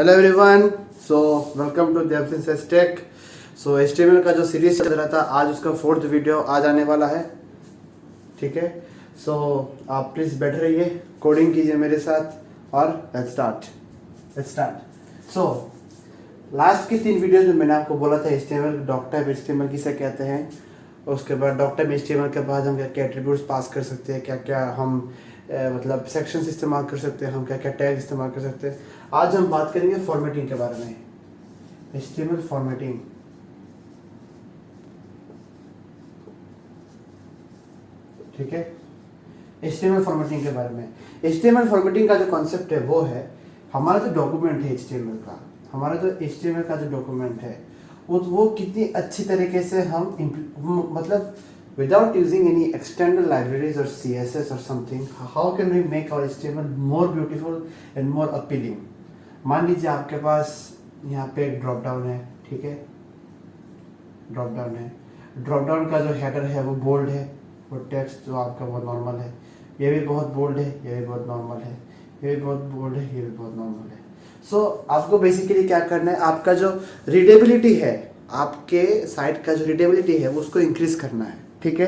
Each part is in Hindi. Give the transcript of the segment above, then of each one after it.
Hello everyone, so welcome to देवसिंस टेक। सो HTML का जो सीरीज चल रहा था, आज उसका 4th वीडियो आज आने वाला है। ठीक है, सो आप प्लीज़ बैठे रहिए, कोडिंग कीजिए मेरे साथ और लेट्स स्टार्ट। सो लास्ट की 3 वीडियोज में मैंने आपको बोला था HTML डॉक टाइप HTML किसे कहते हैं। उसके बाद डॉक टाइप HTML के बाद हम क्या क्या एट्रीब्यूट्स पास कर सकते हैं, क्या क्या हम मतलब सेक्शंस इस्तेमाल कर सकते हैं, हम क्या क्या टैग इस्तेमाल कर सकते हैं। आज हम बात करेंगे फॉर्मेटिंग के बारे में, HTML फॉर्मेटिंग। ठीक है, HTML फॉर्मेटिंग के बारे में। HTML फॉर्मेटिंग का जो कॉन्सेप्ट है वो है हमारा जो डॉक्यूमेंट है HTML का, हमारा जो HTML का जो डॉक्यूमेंट है वो कितनी अच्छी तरीके से हम मतलब without using any external libraries or CSS or something, how can we make our HTML more beautiful and more appealing। मान लीजिए आपके पास यहाँ पे एक ड्रॉप डाउन है, ठीक है, ड्रॉप डाउन है। ड्रॉप डाउन का जो हेडर है वो बोल्ड है, वो टेक्स्ट जो आपका वो नॉर्मल है, ये भी बहुत बोल्ड है, ये भी बहुत नॉर्मल है, ये भी बहुत बोल्ड है, ये भी बहुत नॉर्मल है। सो आपको बेसिकली क्या करना है, आपका जो रीडेबिलिटी है, आपके साइट का जो रीडेबिलिटी है वो उसको इंक्रीज करना है। ठीक है,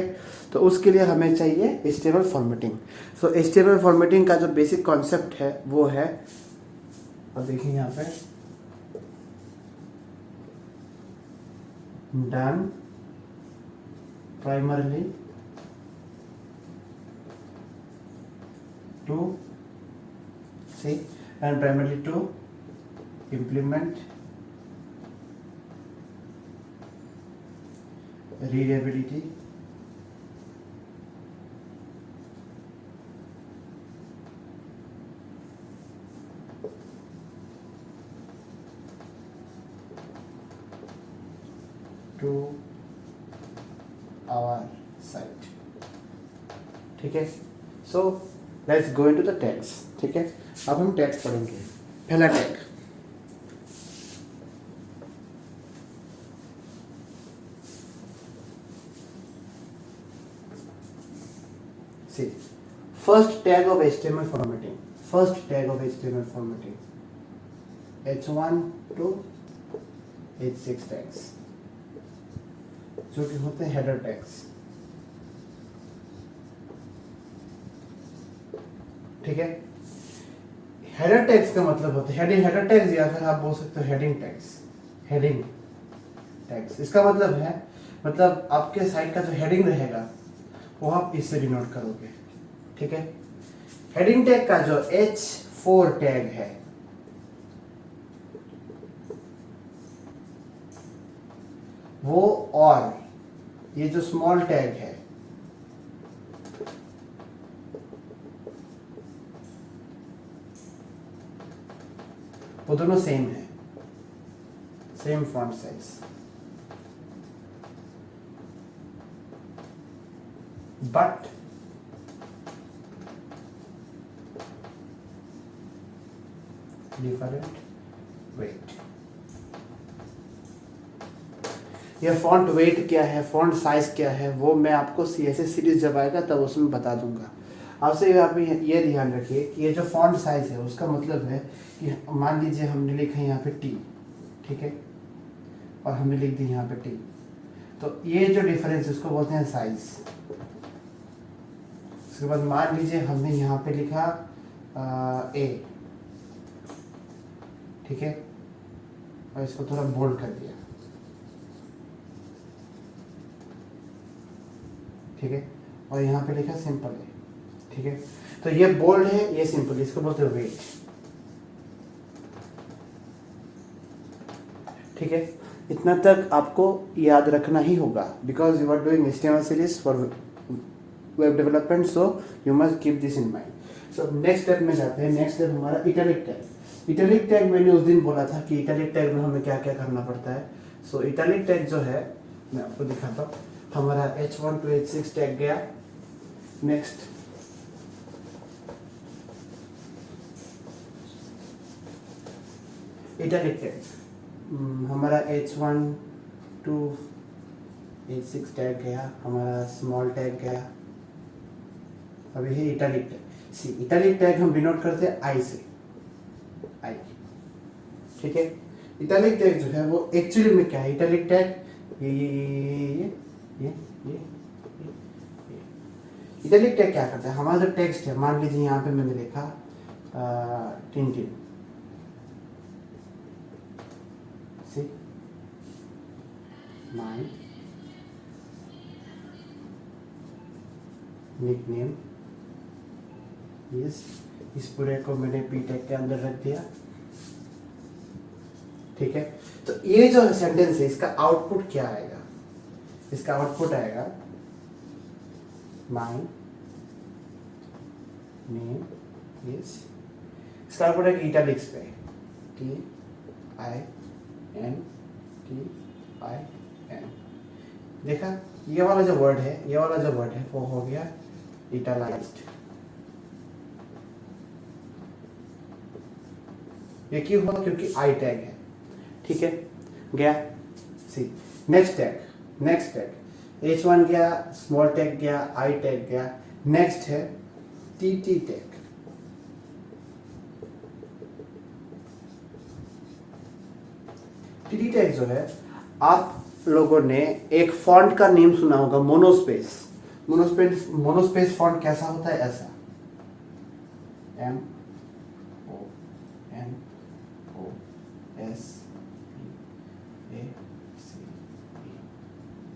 तो उसके लिए हमें चाहिए HTML फॉर्मेटिंग। सो HTMल फॉर्मेटिंग का जो बेसिक कॉन्सेप्ट है वो है, अब देखिए यहाँ पे done primarily to see and primarily to implement readability to our site। ठीक है, so let's go into the tags. ठीक है, अब हम टैग्स पढ़ेंगे। पहला tag, see first tag of HTML formatting, first tag of HTML formatting H1 to H6 tags जो कि होते हैं हेडर टैग्स। ठीक है, हेडर टैग्स का मतलब होता है हेडिंग हेडर टैग्स, या फिर आप बोल सकते हो हेडिंग टैग्स। हेडिंग टैग्स इसका मतलब है, मतलब आपके साइट का जो हेडिंग रहेगा वो आप इससे डिनोट करोगे। ठीक है, हेडिंग टैग का जो H4 टैग है वो, और ये जो स्मॉल टैग है वो दोनों सेम है, same font size. But different weight. ये फॉन्ट वेट क्या है, फॉन्ट साइज क्या है, वो मैं आपको CSS सीरीज जब आएगा तब उसमें बता दूंगा। आपसे आप ये ध्यान रखिए कि ये जो फॉन्ट साइज है उसका मतलब है कि मान लीजिए हमने लिखा है यहाँ पे T, ठीक है, और हमने लिख दी यहाँ पे T, तो ये जो डिफरेंस है उसको बोलते हैं साइज। उसके बाद मान लीजिए हमने यहाँ पे लिखा A, ठीक है, और इसको थोड़ा बोल्ड कर दिया। ठीक है, और यहाँ पे लिखा सिंपल है। ठीक है, तो ये बोल्ड है, ये सिंपल, इसको बोलते हैं वेट। ठीक है, इतना तक आपको याद रखना ही होगा, because you are doing HTML series for web development, so you must keep this in mind. So next step में जाते हैं। नेक्स्ट स्टेप हमारा इटैलिक टैग। इटैलिक टैग मैंने उस दिन बोला था कि इटैलिक टैग में हमें क्या क्या करना पड़ता है। सो इटैलिक टैग जो है मैं आपको दिखाता हूँ। हमारा H1 to H6 टैग गया। नेक्स्ट इटैलिक टैग, हमारा H1 to H6 टैग गया, हमारा स्मॉल टैग गया। अब ये इटैलिक टैग। सी इटैलिक टैग हम डिनोट करते हैं I से, I। ठीक है। इटैलिक टैग जो है वो एक्चुअली में क्या है, इटैलिक टैग ये इटैलिक टैग क्या करता है, हमारा जो टेक्स्ट है, मान लीजिए यहाँ पे मैंने लिखा टिनटिन, सी माय निकनेम इस पूरे को मैंने पी टैग के अंदर रख दिया, ठीक है। तो ये जो सेंटेंस है इसका आउटपुट क्या आएगा, इसका आउटपुट आएगा माय नेम इज, इसका आउटपुट है इटैलिक्स पे TINTIN, देखा, ये वाला जो वर्ड है, ये वाला जो वर्ड है वो हो गया इटैलाइज्ड। ये क्यों हुआ, क्योंकि आई टैग है, ठीक है। गया सी नेक्स्ट टैग H1 गया, स्मॉल टैग गया, आई टैग गया, नेक्स्ट है TT टैग। TT टैग जो है, आप लोगों ने एक फॉन्ट का नेम सुना होगा, मोनोस्पेस। मोनोस्पेस फॉन्ट कैसा होता है, ऐसा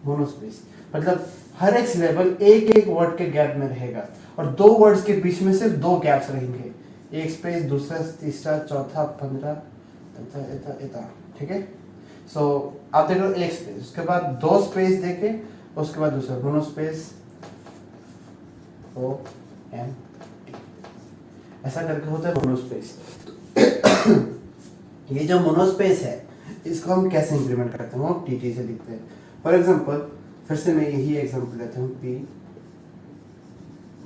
मोनोस्पेस, मतलब हर एक सिलेबल एक एक वर्ड के गैप में रहेगा और दो वर्ड्स के बीच में सिर्फ दो गैप्स रहेंगे, एक स्पेस, दूसरा, तीसरा, चौथा, 15, इतना, ठीक है। सो आप देख लो एक स्पेस, उसके बाद दो स्पेस देके उसके बाद दूसरा मोनोस्पेस ON, ऐसा करके होता है मोनोस्पेस। ये जो मोनोस्पेस है इसको हम कैसे इंप्लीमेंट करते हैं, वो TT से लिखते हैं। फॉर एग्जाम्पल, फिर से मैं यही एग्जाम्पल लेता हूँ, P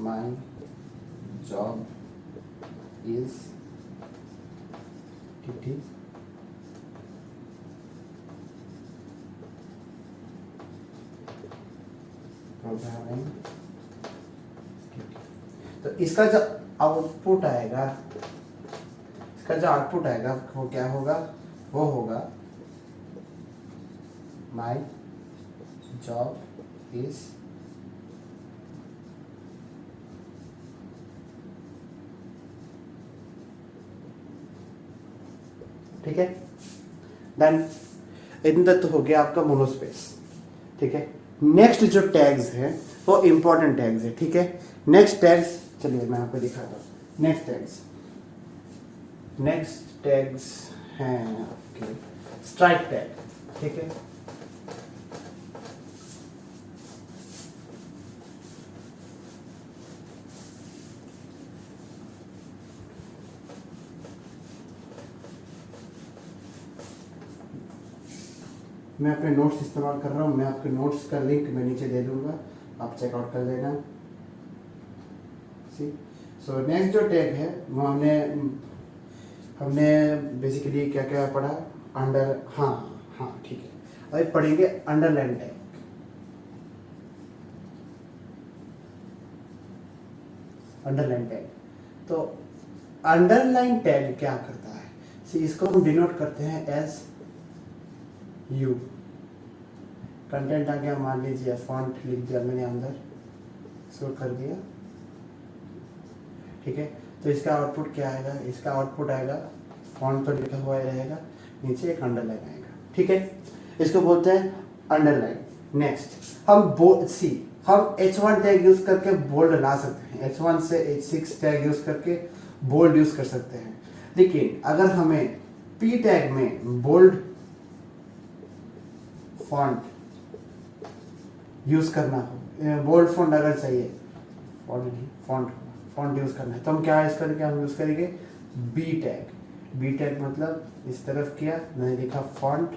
my job is TT programming. तो इसका जो आउटपुट आएगा, वो क्या होगा, वो होगा माई जॉब इज ठीक है। देन इतना तो हो गया आपका मोनोस्पेस, ठीक है। नेक्स्ट जो टैग्स है वो इंपॉर्टेंट टैग्स है, ठीक है। नेक्स्ट टैग्स, चलिए मैं आपको दिखाता हूँ। नेक्स्ट टैग्स हैं आपके स्ट्राइक टैग, ठीक है। मैं अपने नोट्स इस्तेमाल कर रहा हूँ, मैं आपके नोट्स का लिंक मैं नीचे दे दूंगा, आप चेकआउट कर लेना। सो नेक्स्ट जो टैग है वो हमने बेसिकली क्या क्या पढ़ा, हाँ ठीक है। अभी पढ़ेंगे अंडरलाइन टैग। तो अंडरलाइन टैग क्या करता है, इसको हम डिनोट करते हैं एज U। कंटेंट आ गया, मान लीजिए फॉन्ट लिख दिया मैंने अंदर, इसको कर दिया, ठीक है। तो इसका आउटपुट क्या आएगा, इसका आउटपुट आएगा, फॉन्ट तो लिखा हुआ रहेगा, नीचे एक अंडरलाइन आएगा, ठीक है। इसको बोलते हैं अंडरलाइन। नेक्स्ट हम H1 टैग यूज करके बोल्ड ला सकते हैं, H1 से H6 टैग यूज करके बोल्ड यूज कर सकते हैं। लेकिन अगर हमें P टैग में बोल्ड फॉन्ट यूज करना हो, बोल्ड फॉन्ट अगर चाहिए, फॉन्ट यूज करना है, तो हम क्या यूज करेंगे बी टैग मतलब इस तरफ किया, मैंने लिखा फॉन्ट,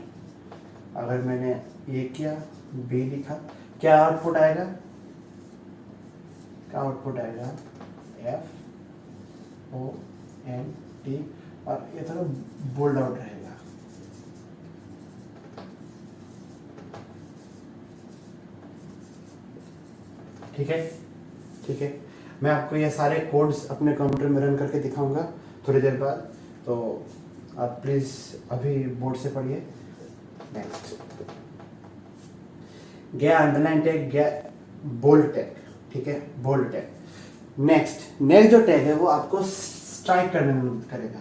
अगर मैंने ये किया बी लिखा, क्या आउटपुट आएगा, FONT, और ये थोड़ा बोल्ड आउट रहेगा, ठीक है। मैं आपको ये सारे कोड्स अपने कंप्यूटर में रन करके दिखाऊंगा थोड़ी देर बाद, तो आप प्लीज अभी बोर्ड से पढ़िए। नेक्स्ट गया अंडरलाइन टैग, गया बोल्ड टैग, ठीक है, बोल्ड टैग। नेक्स्ट जो टैग है वो आपको स्ट्राइक करने में मदद करेगा,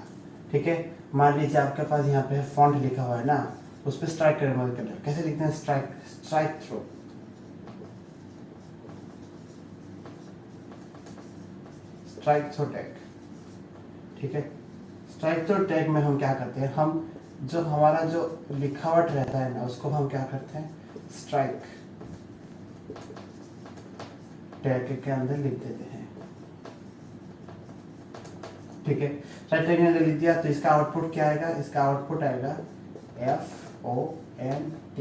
ठीक है। मान लीजिए आपके पास यहाँ पे फॉन्ट लिखा हुआ है ना, उस पर स्ट्राइक करने में मदद करेगा। कैसे लिखते हैं? Strike through, strike through tag, ठीक है। स्ट्राइक थ्रू टैग में हम क्या करते हैं, हम जो हमारा जो लिखावट रहता है ना उसको हम क्या करते हैं, स्ट्राइक टैग के अंदर लिख देते हैं, ठीक है। स्ट्राइक टैग के अंदर लिख दिया तो इसका आउटपुट क्या आएगा? इसका आउटपुट आएगा FONT,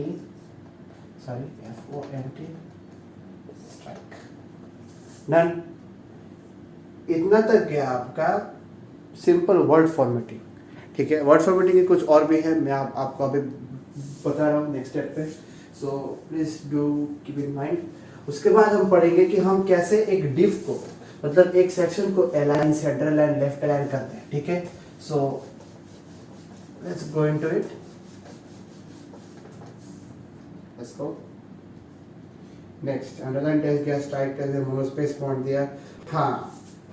स्ट्राइक। डन। इतना तक गया आपका सिंपल वर्ड फॉर्मेटिंग, ठीक है। वर्ड फॉर्मेटिंग के कुछ और भी है, मैं आपको अभी बता रहा हूँ नेक्स्ट स्टेप पे, so please do keep in mind. उसके बाद हम पढ़ेंगे कि हम कैसे एक डिव को, मतलब एक सेक्शन को align, centre align, left align करते हैं, ठीक है। So let's go into it, let's go. Next underline text दिया, स्ट्राइक टेक्स्ट दिया, मोनोस्पेस फॉन्ट दिया।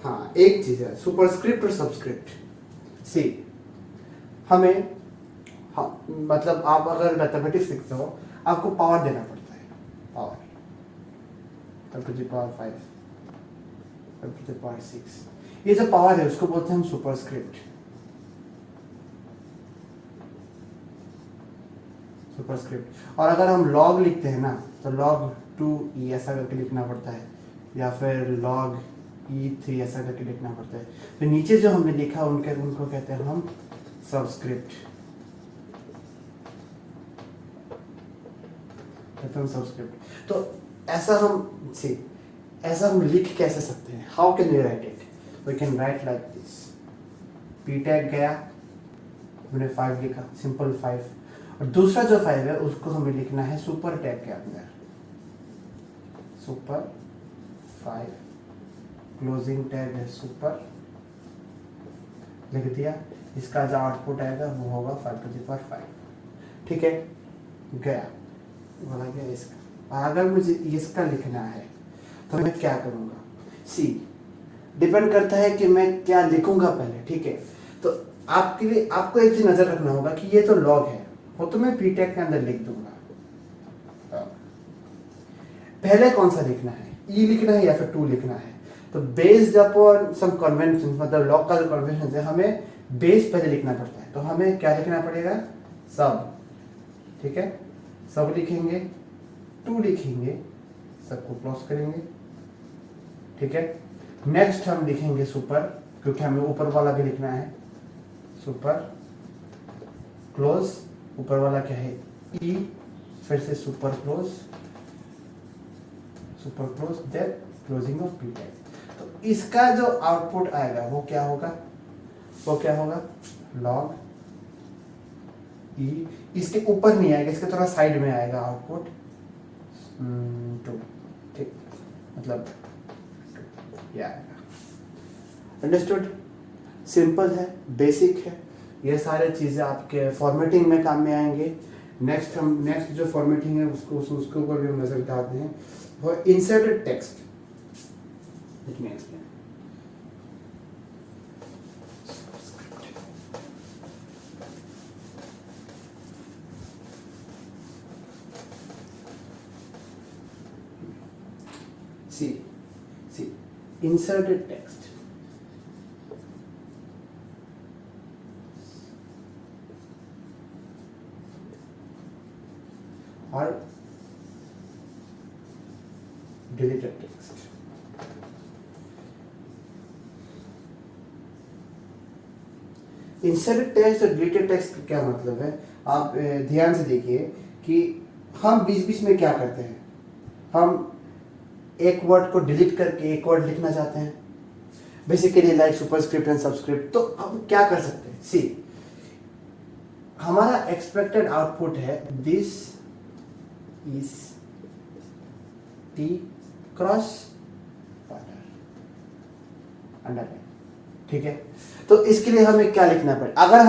हाँ, एक चीज है, सुपरस्क्रिप्ट और सबस्क्रिप्ट। सी हमें, हाँ, मतलब आप अगर मैथमेटिक्स लिखते हो आपको पावर देना पड़ता है, power 10 to the power 5, 10 to the power 6। ये जो पावर है उसको बोलते हैं हम सुपरस्क्रिप्ट, सुपरस्क्रिप्ट। और अगर हम लॉग लिखते हैं ना तो log 2e ऐसा करके लिखना पड़ता है, या फिर log E3 ऐसा करके लिखना पड़ता है। तो नीचे जो हमने लिखा उनको कहते हैं हम सबस्क्रिप्ट, कहते हैं सबस्क्रिप्ट। तो ऐसा हम लिख कैसे सकते हैं? How can we write it? We can write like this. P tag गया, हमने 5 लिखा, सिंपल 5। और दूसरा जो 5 है उसको हमें लिखना है सुपर टैग के अंदर, सुपर 5, क्लोजिंग टैग है सुपर, लिख दिया। इसका जो आउटपुट आएगा वो होगा 5 to the power 5, ठीक है। गया बोला गया इसका। अगर मुझे इसका लिखना है तो मैं क्या करूंगा? सी डिपेंड करता है कि मैं क्या लिखूंगा पहले, ठीक है। तो आपके लिए आपको एक चीज नजर रखना होगा कि ये तो लॉग है, वो तो मैं पी टैग के अंदर लिख दूंगा। पहले कौन सा लिखना है, ई लिखना है या फिर 2 लिखना है? तो बेस्ड अपॉन सम कन्वेंशन, मतलब लॉग का जो कन्वेंशन है, हमें बेस पहले लिखना पड़ता है। तो हमें क्या लिखना पड़ेगा? सब, ठीक है। सब लिखेंगे, 2 लिखेंगे, सबको क्लोज करेंगे, ठीक है। नेक्स्ट हम लिखेंगे सुपर, क्योंकि हमें ऊपर वाला भी लिखना है, सुपर क्लोज, ऊपर वाला क्या है? ई, फिर से super close, then closing of P tag. तो इसका जो आउटपुट आएगा वो क्या होगा? लॉग ई, इसके ऊपर नहीं आएगा, इसके थोड़ा साइड में आएगा आउटपुट 2, ठीक, मतलब ये आएगा। अंडरस्टूड? सिंपल है, बेसिक है, ये सारे चीजें आपके फॉर्मेटिंग में काम में आएंगे। नेक्स्ट जो फॉर्मेटिंग है उसके ऊपर भी हम नजर डालते हैं, वो inserted text. Let me explain. See, inserted text. Or deleted text. Inserted text और डिलीटेड टेक्स्ट का क्या मतलब है? आप ध्यान से देखिए कि हम बीच बीच में क्या करते हैं, हम एक वर्ड को डिलीट करके एक वर्ड लिखना चाहते हैं, basically like superscript and subscript. तो अब क्या कर सकते हैं? सी, हमारा एक्सपेक्टेड आउटपुट है this is T cross border, underline, ठीक है। तो इसके लिए हमें क्या लिखना पड़े, अगर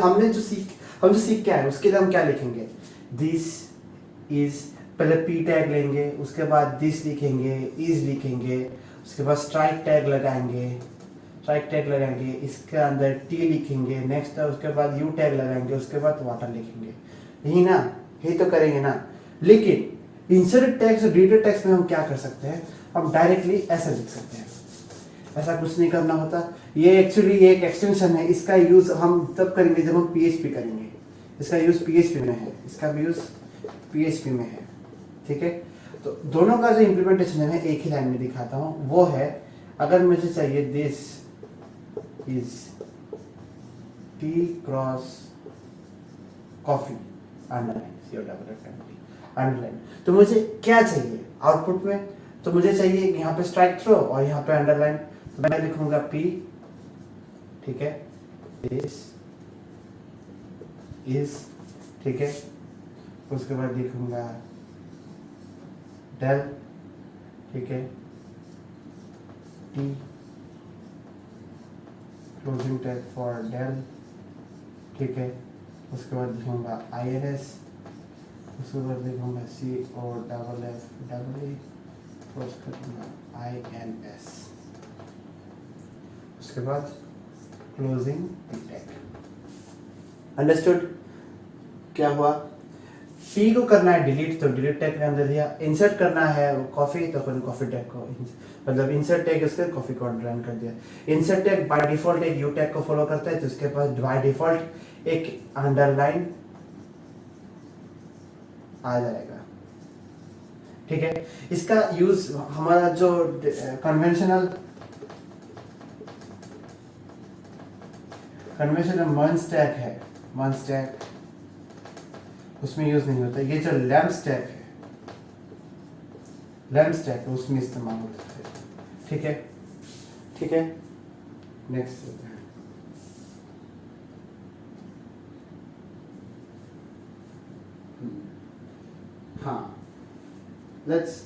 हमने जो सीख क्या है उसके लिए हम क्या लिखेंगे, दिस इज, पहले पी टैग लेंगे, उसके बाद दिस लिखेंगे, इज लिखेंगे, उसके बाद स्ट्राइक टैग लगाएंगे, इसके अंदर टी लिखेंगे, नेक्स्ट उसके बाद यू टैग लगाएंगे, उसके बाद वाटर लिखेंगे, यही ना, यही तो करेंगे ना। लेकिन इंसर्ट टैग्स और डिलीटेड टैग्स में हम क्या कर सकते हैं, हम डायरेक्टली ऐसा लिख सकते हैं, ऐसा कुछ नहीं करना होता। ये एक्चुअली एक एक्सटेंशन है, इसका यूज हम तब करेंगे जब हम पीएचपी करेंगे, इसका यूज पीएचपी में है, इसका भी यूज पीएचपी में है, ठीक है। तो दोनों का जो इम्प्लीमेंटेशन है मैं एक ही लाइन में दिखाता हूँ, वो है अगर मुझे चाहिए this is T cross coffee underline, तो मुझे क्या चाहिए आउटपुट में, तो मुझे चाहिए यहाँ पे स्ट्राइक थ्रो और यहाँ पे अंडरलाइन, तो मैं लिखूंगा पी, ठीक है, दिस इज, ठीक है, उसके बाद लिखूंगा डेल, ठीक है, T closing tag for del, ठीक है, उसके बाद लिखूंगा INS, उसके बाद लिखूंगा COFF क्लोज करूंगा INS, उसके बाद क्लोजिंग टैग। अंडरस्टूड क्या हुआ, पी को करना है डिलीट तो डिलीट टैग के अंदर दिया, इंसर्ट करना है कॉफी तो कॉफी टैग को, मतलब इंसर्ट टैग उसके कॉफी को अंडरलाइन कर दिया। इंसर्ट टैग बाय डिफॉल्ट एक यू टैग को फॉलो करता है, तो उसके पास बाय डिफॉल्ट एक अंडरलाइन आ जाएगा, ठीक है। इसका यूज हमारा जो कन्वेंशनल मर्ज टैग है, मर्ज टैग उसमें यूज नहीं होता, ये जो लैम्प स्टैक है, लैम्प स्टैक उसमें इस्तेमाल होता है, ठीक है, ठीक है। नेक्स्ट हाँ, let's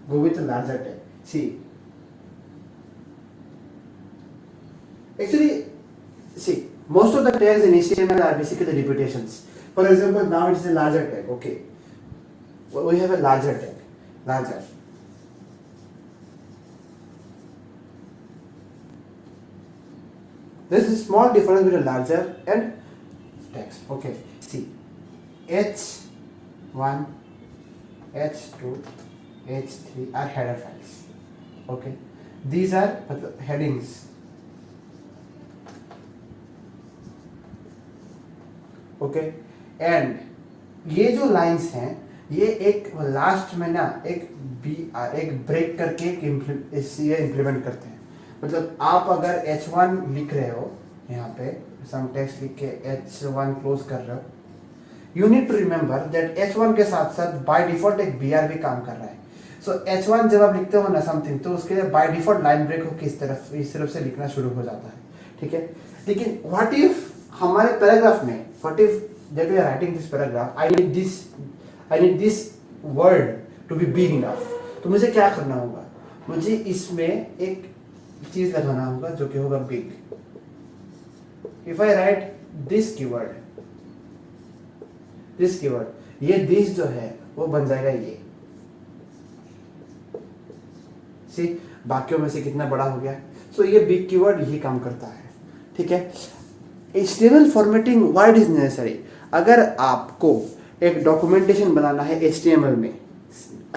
go with larger tag. See actually see most of the tags in HTML are basically repetitions. For example, now it's a larger tag. Okay, we have a larger tag, larger. There is a small difference between larger and text. Okay, see, H1, H2, H3 are header files. Okay, these are headings. Okay, and ये जो लाइंस हैं ये एक लास्ट में ना एक ब्रेक करके ये इम्प्लीमेंट करते हैं। मतलब आप अगर H1 लिख रहे हो, यहाँ पे सम टेक्स्ट लिख के H1 क्लोज कर रहे हो, you need to remember that H1 के साथ साथ बाय डिफॉल्ट एक BR भी काम कर रहा है। सो H1 जब आप लिखते हो ना समथिंग, तो उसके लिए बाय डिफॉल्ट लाइन ब्रेक होकर इस तरफ से लिखना शुरू हो जाता है, ठीक है। लेकिन व्हाट इफ हमारे पैराग्राफ में, what if that we are writing this paragraph, I need this word to be big enough, तो मुझे क्या करना होगा, मुझे इसमें एक चीज लगाना होगा जो कि होगा big. If I right this keyword, ये दिस जो है वो बन जाएगा ये। सी बाकियों में से कितना बड़ा हो गया। सो ये बिग कीवर्ड यही काम करता है, ठीक है। HTML formatting why is necessary. अगर आपको एक डॉक्यूमेंटेशन बनाना है HTML में,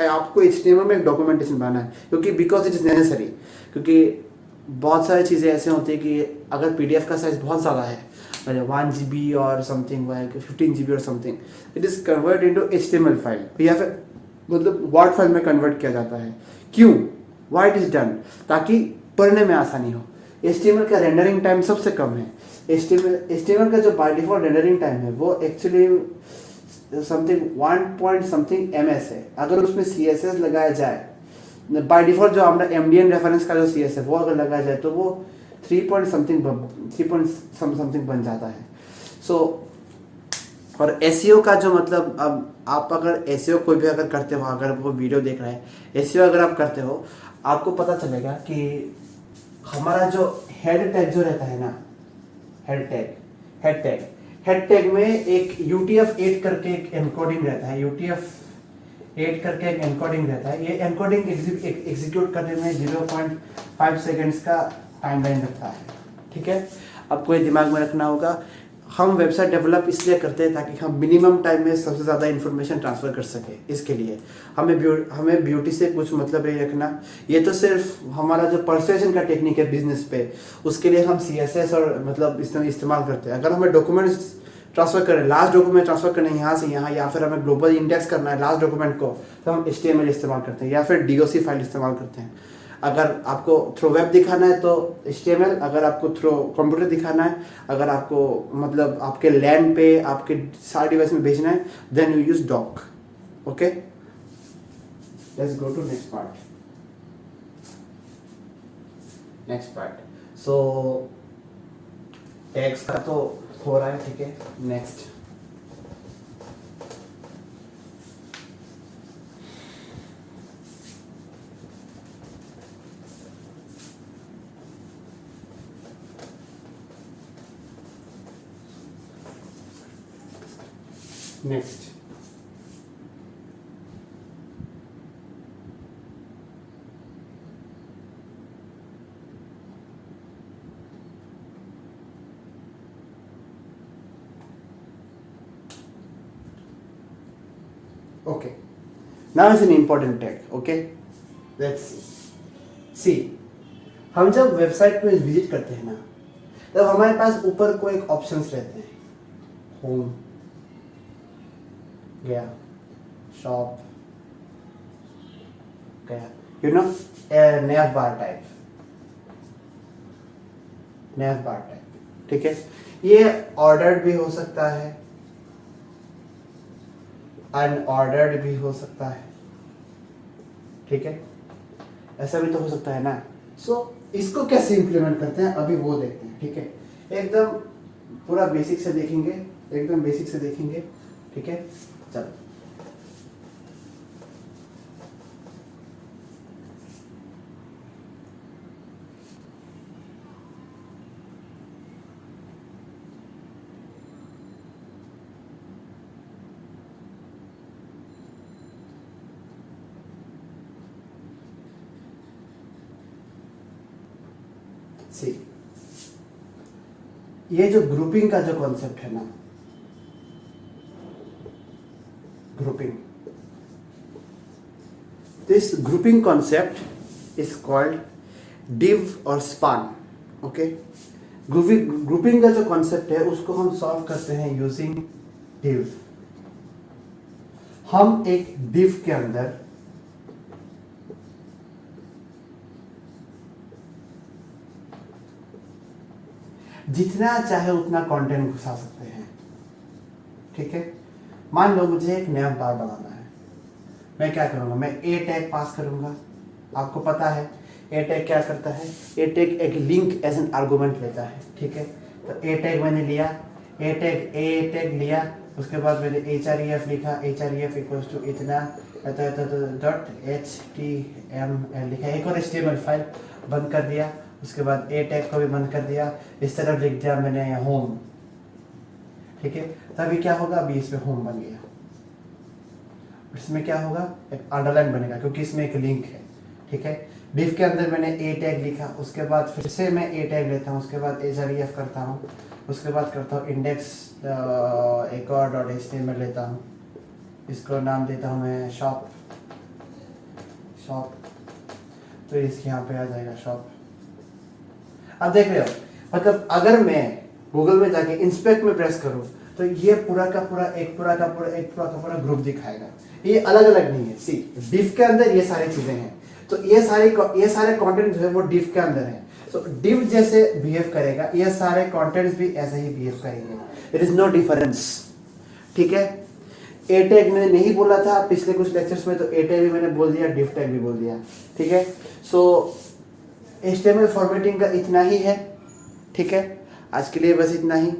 आपको HTML में एक डॉक्यूमेंटेशन बनाना है, क्योंकि बिकॉज इट इज नेसेसरी, क्योंकि बहुत सारी चीज़ें ऐसे होती है कि अगर PDF का साइज बहुत ज़्यादा है, 1 GB और समथिंग, 15 GB और something, it is convert into HTML file, या फिर मतलब वर्ड फाइल में कन्वर्ट किया जाता है। क्यों, व्हाई इट इज डन, ताकि पढ़ने में आसानी हो। HTML का रेंडरिंग टाइम सबसे कम है। HTML का जो बाय डिफॉल्ट रेंडरिंग टाइम है वो actually something 1 point something ms है। अगर उसमें CSS लगाया जाए, बाय डिफॉल्ट जो हमारा MDN रेफरेंस का जो CS है वो अगर लगाया जाए तो वो 3 पॉइंट समथिंग बन जाता है। सो और SEO का जो मतलब, अब आप अगर SEO कोई भी अगर करते हो, अगर वो वीडियो देख रहे हैं, SEO अगर आप करते हो, आपको पता चलेगा कि हमारा जो हेड टैग जो रहता है ना, हेड टैग में एक UTF-8 करके एक एनकोडिंग रहता है, UTF-8 करके एक एनकोडिंग रहता है। ये एनकोडिंग एग्जीक्यूट करने में 0.5 सेकेंड्स का टाइमलाइन रखता है, ठीक है। आपको ये दिमाग में रखना होगा। हम वेबसाइट डेवलप इसलिए करते हैं ताकि हम मिनिमम टाइम में सबसे ज़्यादा इन्फॉर्मेशन ट्रांसफ़र कर सके। इसके लिए हमें ब्यूटी से कुछ मतलब नहीं रखना। ये तो सिर्फ हमारा जो परसुएशन का टेक्निक है बिजनेस पे, उसके लिए हम CSS और मतलब इस्तेमाल करते हैं। अगर हमें डॉक्यूमेंट्स ट्रांसफ़र करें, लास्ट डॉक्यूमेंट ट्रांसफ़र करना है यहाँ से यहाँ, या फिर हमें ग्लोबल इंडेक्स करना है लास्ट डॉक्यूमेंट को, तो हम HTML इस्तेमाल करते हैं या फिर DOC फाइल इस्तेमाल करते हैं। अगर आपको थ्रू वेब दिखाना है तो HTML, अगर आपको थ्रू कंप्यूटर दिखाना है, अगर आपको मतलब आपके लैन पे आपके सारे डिवाइस में भेजना है, then you use doc. Okay, let's go to next part. So tags का तो हो रहा है, ठीक है। Next okay, now is an important tag. Okay, let's see। हम जब वेबसाइट पे विजिट करते हैं ना, तब हमारे पास ऊपर को एक ऑप्शंस रहते हैं। होम गया, शॉप गया, you know, nav bar type, ठीक है। ये ऑर्डर्ड भी हो सकता है, अनऑर्डर्ड भी हो सकता है, ठीक है। ऐसा भी तो हो सकता है ना। सो इसको कैसे इंप्लीमेंट करते हैं अभी वो देखते हैं, ठीक है। एकदम पूरा बेसिक से देखेंगे, ठीक है। चलो, सी, ये जो ग्रुपिंग का जो कॉन्सेप्ट है ना, this grouping concept is called div और स्पान। ओके, ग्रुपिंग का जो कॉन्सेप्ट है उसको हम सॉल्व करते हैं यूजिंग डिव। हम एक डिव के अंदर जितना चाहे उतना कंटेंट घुसा सकते हैं, ठीक है। मान लो मुझे एक नया बार बनाना है, मैं क्या करूंगा, मैं ए टैग पास करूंगा। आपको पता है ए टैग क्या करता है, ए टैग एक लिंक एज एन आर्गुमेंट लेता है, ठीक है। तो ए टैग मैंने लिया, ए टैग लिया, उसके बाद मैंने href लिखा, href इक्वल्स टू इतना .html लिखा, एक और HTML फाइल बंद कर दिया। उसके बाद ए टैग को भी बंद कर दिया, इस तरफ लिख दिया मैंने होम, ठीक है। तभी क्या होगा, अभी इसमें होम बन गया। इसमें क्या होगा, एक अंडरलाइन बनेगा क्योंकि इसमें एक लिंक है, ठीक है। डिव के अंदर मैंने ए टैग लिखा, उसके बाद फिर से मैं ए टैग लेता हूँ, उसके बाद href करता हूँ, उसके बाद करता हूँ इंडेक्स एक और .html लेता हूँ, इसको नाम देता हूँ मैं शॉप, तो इसके यहाँ पे आ जाएगा शॉप। अब देख रहे हो, मतलब अगर मैं गूगल में जाके इंस्पेक्ट में प्रेस करूं तो ये पूरा का पूरा ग्रुप दिखाएगा। ये अलग अलग नहीं है। सी, डिव के अंदर ये सारी चीजें हैं, तो ये सारे कंटेंट जो है वो डिव के अंदर है। तो डिव जैसे बिहेव करेगा, ये सारे कंटेंट्स भी ऐसे ही बिहेव करेंगे। देयर इज नो डिफरेंस, ठीक है। ए टैग मैंने नहीं बोला था पिछले कुछ लेक्चर्स में, तो ए टैग भी मैंने बोल दिया, डिव टैग भी बोल दिया, ठीक है। सो HTML फॉर्मेटिंग का इतना ही है, ठीक है। आज के लिए बस इतना ही।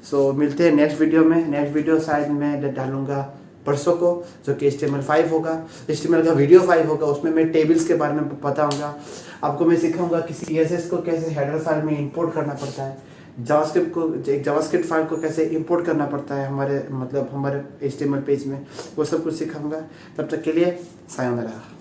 सो मिलते हैं नेक्स्ट वीडियो में। नेक्स्ट वीडियो शायद मैं डालूंगा परसों को, जो कि HTML5 होगा, HTML का वीडियो 5 होगा। उसमें मैं टेबल्स के बारे में बताऊंगा आपको। मैं सिखाऊंगा कि CSS को कैसे हेडर फाइल में इंपोर्ट करना पड़ता है, जावास्क्रिप्ट फाइल को कैसे इंपोर्ट करना पड़ता है हमारे HTML पेज में, वो सब कुछ सिखाऊंगा। तब तक के लिए सायोनारा।